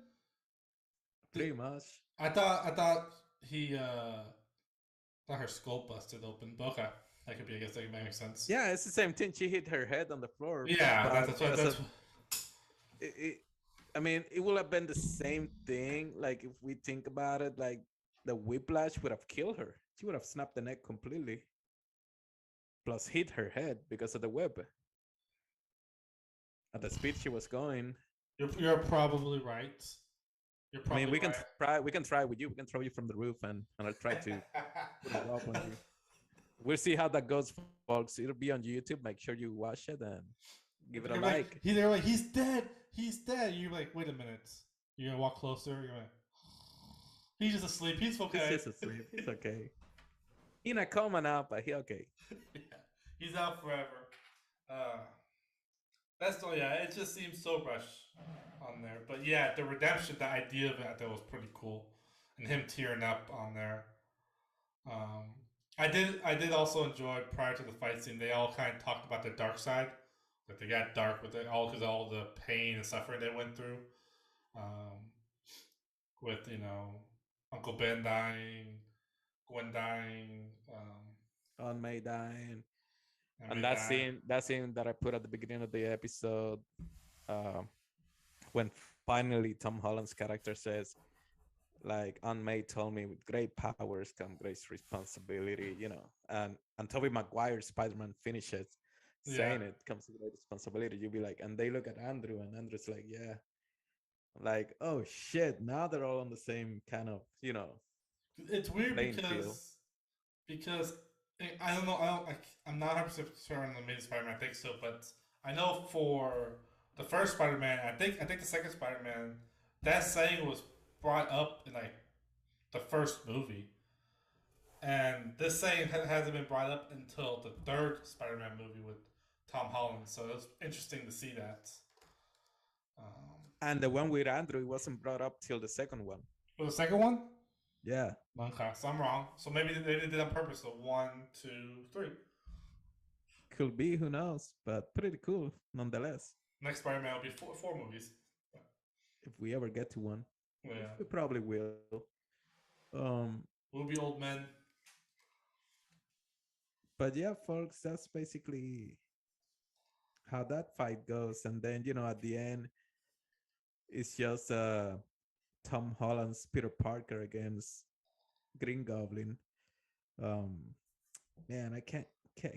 Pretty much. I thought he thought her skull busted open. But okay, that could be. I guess that makes sense. Yeah, it's the same thing. She hit her head on the floor. Yeah, but that's what. That's I mean, it would have been the same thing. Like if we think about it, like the whiplash would have killed her. She would have snapped the neck completely. Plus hit her head because of the web. At the speed she was going. you're probably right. You're I probably mean, we can right. try. We can try with you. We can throw you from the roof, and I'll try to put it up on you. We'll see how that goes, folks. It'll be on YouTube. Make sure you watch it and give it a like. They're like, he's dead. He's dead. You're like, wait a minute. You're gonna walk closer. You're like, he's just asleep. He's okay. He's just asleep. He's okay. In a coma now, but he okay. Yeah, he's out forever. Uh, that's all. Yeah, it just seems so rushed on there. But yeah, the redemption, the idea of it, I thought was pretty cool, and him tearing up on there. Um, I did also enjoy prior to the fight scene. They all kind of talked about the dark side, like they got dark with it all because all the pain and suffering they went through, um, with Uncle Ben dying, Gwen dying, On May dying. And May that dying. scene that I put at the beginning of the episode, uh, when finally Tom Holland's character says, like, Aunt May told me with great powers come great responsibility, and Tobey Maguire's Spider-Man finishes saying it comes with great responsibility. You'll be like, and they look at Andrew, and Andrew's like, yeah. Like, oh shit, now they're all on the same kind of, It's weird playing field. because I don't know. I'm not 100% sure on the Amazing Spider-Man. I think so, but I know for the first Spider-Man, I think the second Spider-Man, that saying was brought up in like the first movie, and this saying hasn't been brought up until the third Spider-Man movie with Tom Holland. So it was interesting to see that. And the one with Andrew wasn't brought up till the second one. For the second one, Yeah. okay, so I'm wrong. So maybe they did it on purpose. So 1, 2, 3. Could be, who knows? But pretty cool nonetheless. Next Spider-Man will be four movies. If we ever get to one. Yeah. We probably will. We'll be old men. But yeah, folks, that's basically how that fight goes. And then, at the end, it's just Tom Holland's Peter Parker against Green Goblin. Man, I can't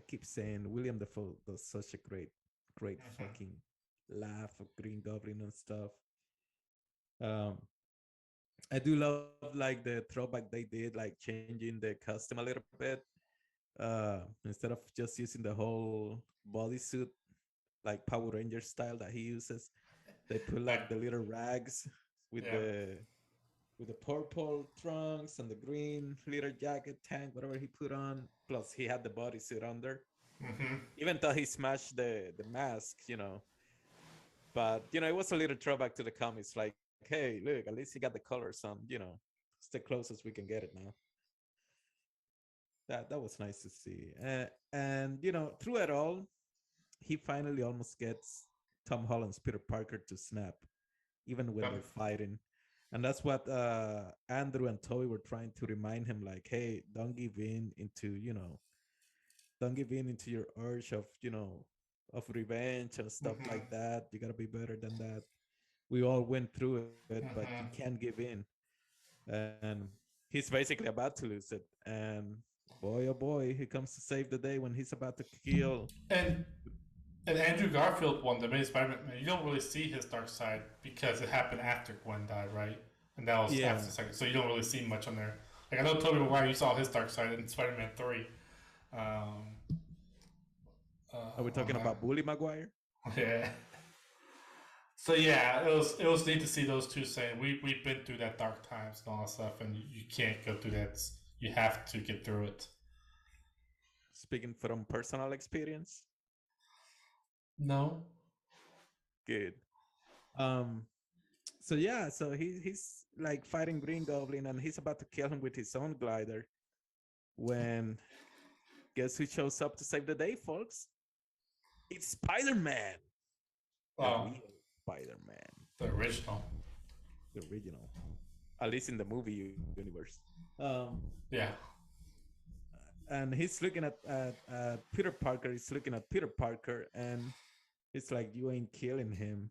keep saying William Dafoe does such a great fucking laugh of Green Goblin and stuff. I do love like the throwback they did, like changing the costume a little bit. Instead of just using the whole bodysuit like Power Ranger style that he uses, they put like the little rags with with the purple trunks and the green leather jacket, tank, whatever he put on. Plus, he had the bodysuit under. Mm-hmm. Even though he smashed the mask, But it was a little throwback to the comics. Like, hey, look, at least he got the colors on. It's the closest we can get it now. That was nice to see. And through it all, he finally almost gets Tom Holland's Peter Parker to snap, even when Yep. they're fighting. And that's what Andrew and Toby were trying to remind him, like, hey, don't give in into your urge of revenge and stuff Mm-hmm. like that. You gotta be better than that. We all went through it, but you Mm-hmm. can't give in. And he's basically about to lose it. And boy, oh boy, he comes to save the day when he's about to kill. And Andrew Garfield one, the main Spider-Man, you don't really see his dark side because it happened after Gwen died, right? And that was Yeah. after the second, so you don't really see much on there. Like I know Tobey Maguire, you saw his dark side in Spider-Man 3. Um, Are we on talking that. about Bully Maguire? Yeah. So yeah, it was neat to see those two saying we've been through that dark times and all that stuff, and you can't go through that. You have to get through it. Speaking from personal experience. No. Good. Um. So yeah, so he's like fighting Green Goblin, and he's about to kill him with his own glider. When guess who shows up to save the day, folks? It's Spider-Man, the Oh, real Spider-Man, the original. the original, at least in the movie universe. Yeah. And he's looking at Peter Parker. He's looking at Peter Parker, and it's like you ain't killing him.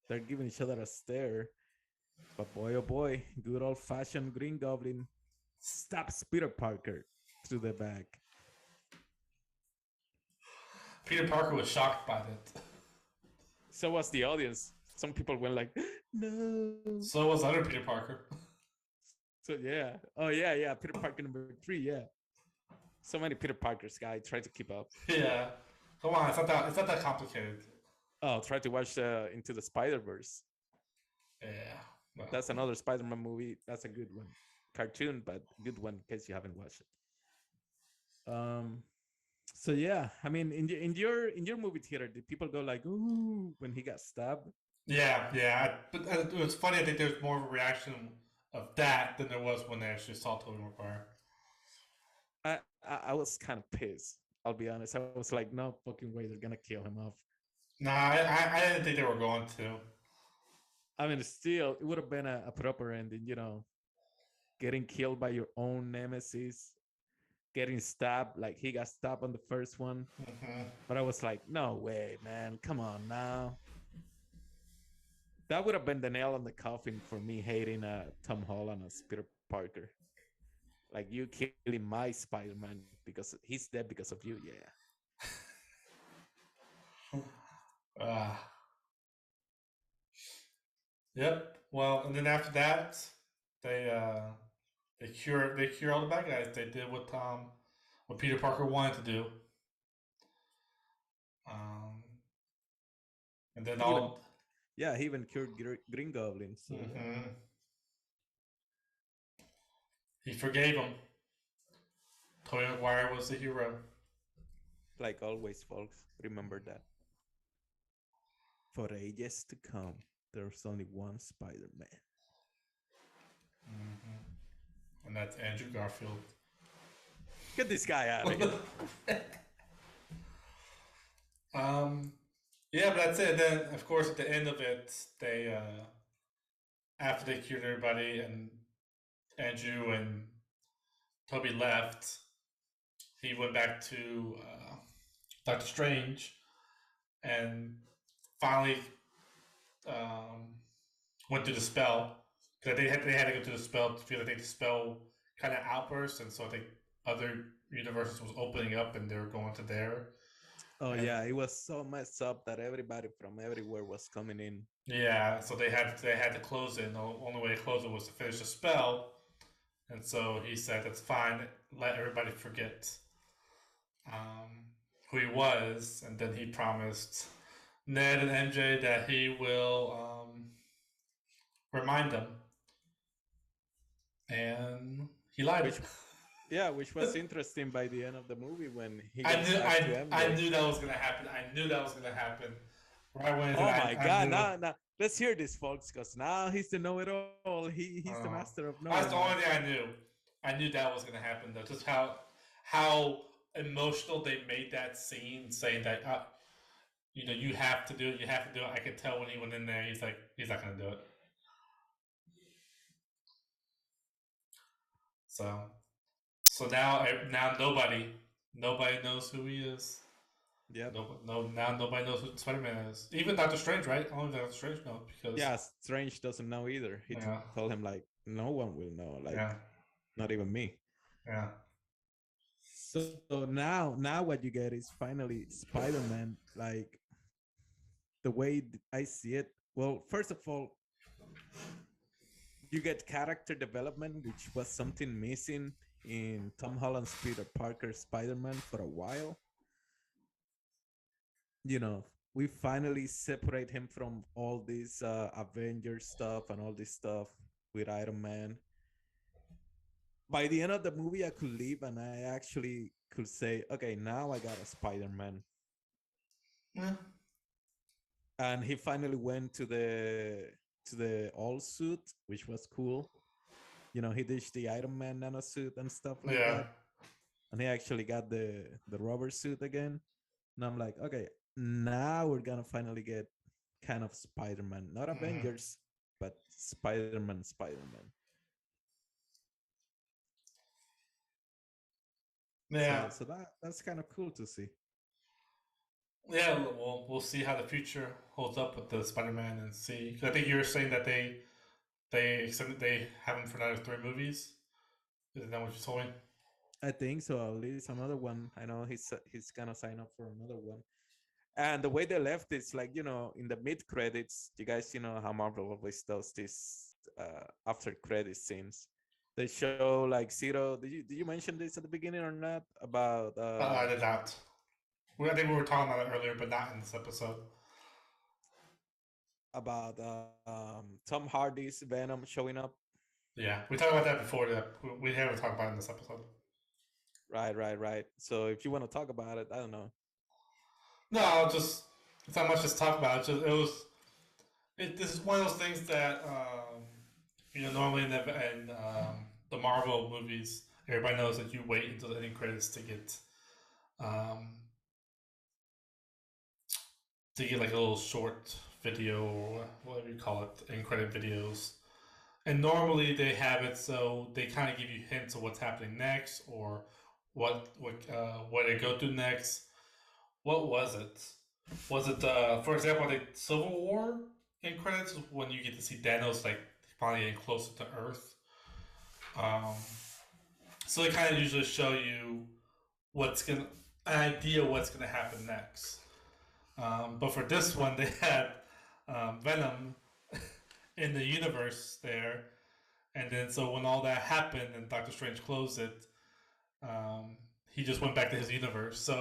They're giving each other a stare. But boy, oh boy, good old fashioned Green Goblin stabs Peter Parker through the back. Peter Parker was shocked by that. So was the audience. Some people went like, no. So was other Peter Parker. So yeah. Oh yeah. Peter Parker number 3, yeah. So many Peter Parkers, guy. Try to keep up. Yeah. Come on, it's not that complicated. Oh, try to watch Into the Spider-Verse. Yeah. Well. That's another Spider-Man movie. That's a good one. Cartoon, but good one in case you haven't watched it. So yeah, I mean, in your movie theater, did people go like, "Ooh" when he got stabbed? Yeah. But it was funny. I think there's more of a reaction of that than there was when they actually saw Tobey Maguire. I was kind of pissed. I'll be honest. I was like, no fucking way, they're gonna kill him off. Nah, I didn't think they were going to. I mean, still, it would have been a proper ending, getting killed by your own nemesis, getting stabbed like he got stabbed on the first one. Mm-hmm. But I was like, no way, man. Come on now. That would have been the nail on the coffin for me hating Tom Holland as Peter Parker. Like you killing my Spider-Man because he's dead because of you, yeah. Yep. Well, and then after that, they cure all the bad guys. They did what Peter Parker wanted to do. And then He even cured Green Goblin. So mm-hmm. He forgave him. Tobey Maguire was the hero. Like always, folks, remember that. For ages to come, there's only one Spider-Man. Mm-hmm. And that's Andrew Garfield. Get this guy out of here. Yeah, but that's it. Then, of course, at the end of it, they after they cured everybody and Andrew and Toby left, he went back to Doctor Strange and finally went through the spell because they had to go through the spell to feel like the spell kind of outburst, and so I think other universes was opening up and they were going to there. Oh yeah, it was so messed up that everybody from everywhere was coming in. Yeah, so they had to close it. And the only way to close it was to finish the spell, and so he said, "That's fine. Let everybody forget who he was." And then he promised Ned and MJ that he will remind them and he lied. Which yeah, which was interesting by the end of the movie when he I goes knew back to I MJ. knew that was gonna happen. I knew that was gonna happen. Right when Oh my I God! knew. Now let's hear this, folks, because now he's the know-it-all. He's the master of That's knowing the now. only thing I knew. I knew that was gonna happen though. Just how emotional they made that scene, saying that you have to do it. You have to do it. I could tell when he went in there. He's like he's not gonna do it. So now nobody knows who he is. Yep. Now nobody knows who Spider-Man is. Even Doctor Strange, right? Only Doctor Strange knows because Yeah, Strange doesn't know either. He yeah, told him like no one will know, like yeah, not even me. yeah, So now what you get is finally Spider-Man, like the way I see it. Well, first of all, you get character development, which was something missing in Tom Holland's Peter Parker Spider-Man for a while. You know, we finally separate him from all this Avengers stuff and all this stuff with Iron Man. By the end of the movie, I could leave and I actually could say, okay, now I got a Spider-Man. yeah. And he finally went to the all suit, which was cool. You know, he ditched the Iron Man nano suit and stuff like Yeah. that, and he actually got the rubber suit again. And I'm like, okay, now we're gonna finally get kind of Spider-Man, not Mm-hmm. Avengers, but Spider-Man, Spider-Man. Yeah. So that's kind of cool to see. Yeah, we'll see how the future holds up with the Spider-Man and see. 'Cause I think you were saying that they have him for another 3 movies. Isn't that what you told me? I think so. At least another one. I know he's gonna sign up for another one. And the way they left it's like, you know, in the mid credits, you guys, you know how Marvel always does this after credit scenes. They show like Zero. Did you mention this at the beginning or not about I did not. I think we were talking about it earlier, but not in this episode. about Tom Hardy's Venom showing up? Yeah, we talked about that before. We haven't talked about it in this episode. Right. So if you want to talk about it, I don't know. No, just it's not much to talk about. This is one of those things that normally in the Marvel movies, everybody knows that you wait until the ending credits um, to get like a little short video or whatever you call it, end credit videos. And normally they have it so they kind of give you hints of what's happening next or what they go through next. What was it? Was it for example the Civil War in credits when you get to see Thanos like finally getting closer to Earth? Um, so they kind of usually show you what's gonna an idea what's gonna happen next. But for this one, they had Venom in the universe there, and then so when all that happened and Doctor Strange closed it, he just went back to his universe. So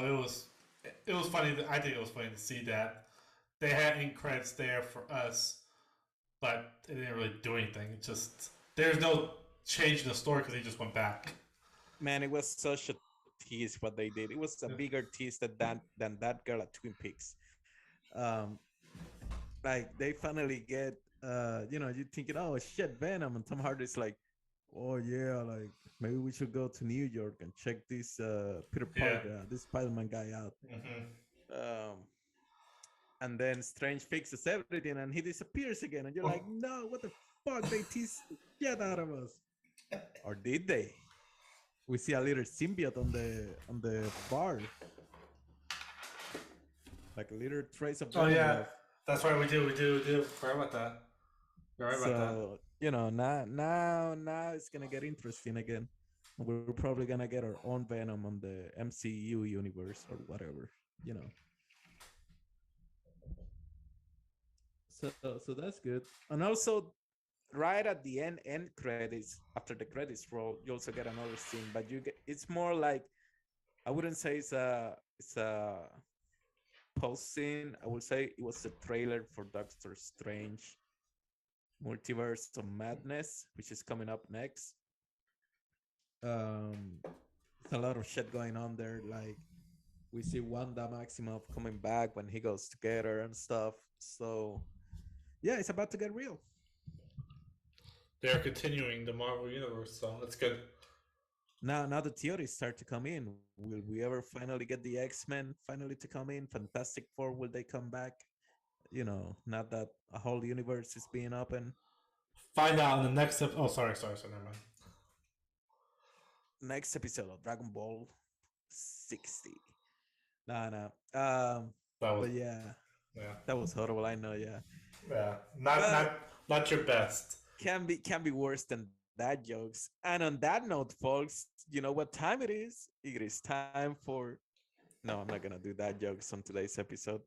it was funny. I think it was funny to see that they had ink credits there for us, but it didn't really do anything. It just there's no change in the story because he just went back. Man, it was such a tease what they did. It was a bigger tease than that girl at Twin Peaks. Um, like they finally get you thinking, oh shit, Venom, and Tom Hardy's like, oh yeah, like maybe we should go to New York and check this Peter Yeah. Parker, this Spider-Man guy out. Um, and then Strange fixes everything and he disappears again, and you're like, no, what the fuck? They teased the shit out of us. Or did they? We see a little symbiote on the bar, like a little trace of Venom left. That's right. We do. Forgot about that. You're right about that. So now it's gonna get interesting again. We're probably gonna get our own Venom on the MCU universe or whatever, you know. So that's good. And also, right at the end credits, after the credits roll, you also get another scene, but you get it's more like, I wouldn't say it's a post scene. I would say it was a trailer for Doctor Strange Multiverse of Madness, which is coming up next. Um, it's a lot of shit going on there. Like we see Wanda Maximoff coming back when he goes together and stuff. So yeah, it's about to get real. They are continuing the Marvel universe, so that's good. Now the theories start to come in. Will we ever finally get the X-Men finally to come in? Fantastic Four, will they come back? Not that a whole universe is being open. Find out in the next episode. Oh, sorry, never mind. Next episode of Dragon Ball 60. No, no. That was But yeah, yeah, that was horrible. I know, yeah. yeah. Not But not not your best. can be worse than that jokes. And on that note, folks, you know what time it is? It is time for no, I'm not gonna do that jokes on today's episode.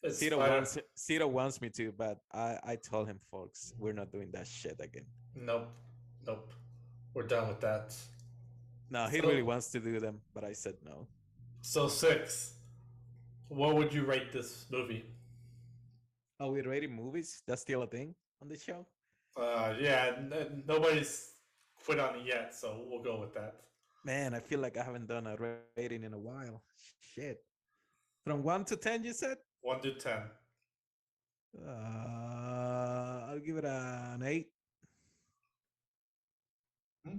It's Ciro Spider. wants me to, but I told him, folks, we're not doing that shit again. Nope, nope. We're done with that. No, he really So wants to do them, but I said no. so Sixx. What would you rate this movie? Are we rating movies? That's still a thing on the show? Yeah, nobody's quit on it yet, so we'll go with that. Man, I feel like I haven't done a rating in a while. Shit. From 1 to 10, you said? 1 to 10. I'll give it an 8. Hmm?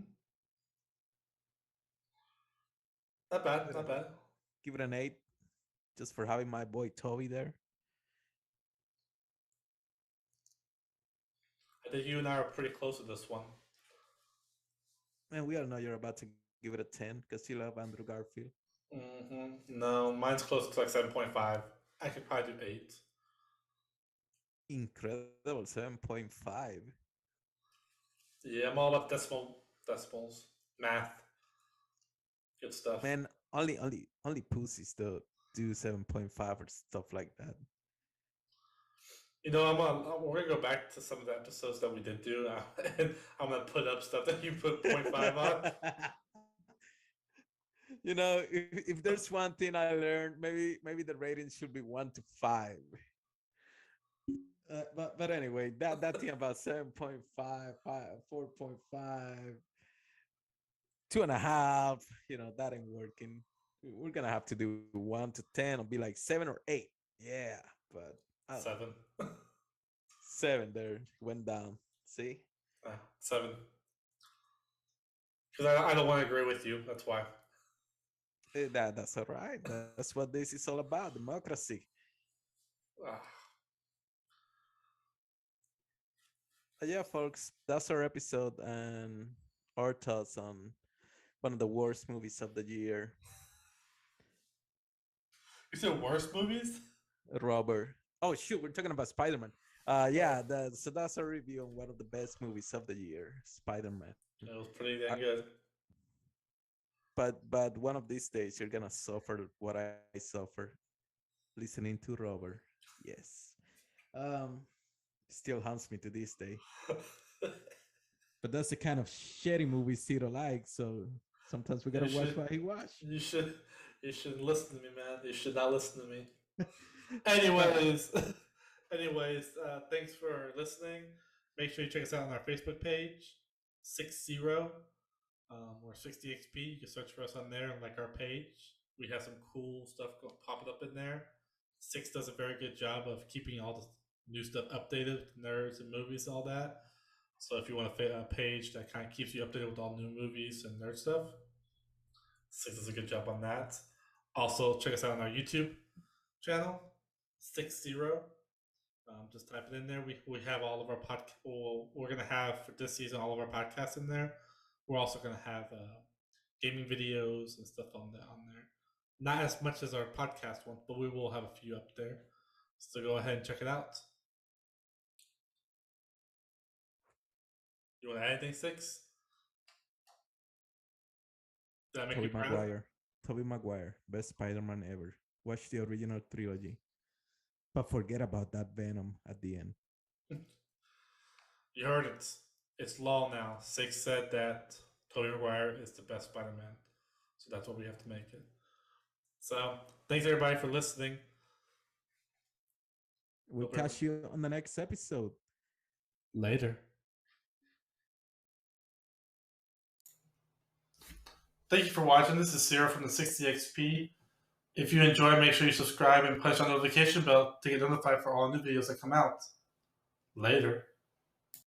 Not bad, Give not it, bad. give it an 8 just for having my boy Toby there. I think you and I are pretty close to this one. Man, we all know you're about to give it a 10 because you love Andrew Garfield. No, mine's close to like 7.5. I could probably do 8. Incredible 7.5. Yeah, I'm all about decimals, math, good stuff. Man, only pussies do 7.5 or stuff like that. You know, we're gonna go back to some of the episodes that we did do, and I'm gonna put up stuff that you put 0.5 on. If there's one thing I learned, maybe the rating should be 1 to 5. But anyway, that thing about 7.5, 4.5, 2.5, that ain't working. We're gonna have to do 1 to 10 or be like 7 or 8. Yeah, but 7. 7 there went down. See? 7. Because I don't want to agree with you. That's why. That's all right. That's what this is all about, democracy. Ah, Yeah, folks, that's our episode and our thoughts on one of the worst movies of the year, you said worst movies? Robert. Oh shoot, we're talking about Spider-Man. Yeah, so that's our review on one of the best movies of the year, Spider-Man. It was pretty dang good. But one of these days you're gonna suffer what I suffer listening to Robert. Yes. Um, still haunts me to this day. But that's the kind of shitty movie Ciro likes, so sometimes we gotta watch what he watch. You should listen to me, man. You should not listen to me. Anyways, thanks for listening. Make sure you check us out on our Facebook page, 60, or 60XP. You can search for us on there and like our page. We have some cool stuff popping up in there. Sixx does a very good job of keeping all the new stuff updated, nerds and movies, all that. So if you want a page that kind of keeps you updated with all new movies and nerd stuff, Sixx does a good job on that. Also, check us out on our YouTube channel, 60. Just type it in there. We have all of our we're gonna have for this season all of our podcasts in there. We're also gonna have gaming videos and stuff on there. Not as much as our podcast one, but we will have a few up there. So go ahead and check it out. You want to add anything, Sixx? Did I make Tobey you proud? Maguire. Tobey Maguire, best Spider-Man ever. Watch the original trilogy. But forget about that Venom at the end. You heard it. It's law now. Sixx said that Tobey Maguire is the best Spider-Man. So that's what we have to make it. So thanks everybody for listening. We'll catch you on the next episode. Later. Thank you for watching. This is Cero from the 60XP. If you enjoy, make sure you subscribe and push on the notification bell to get notified for all new videos that come out. Later.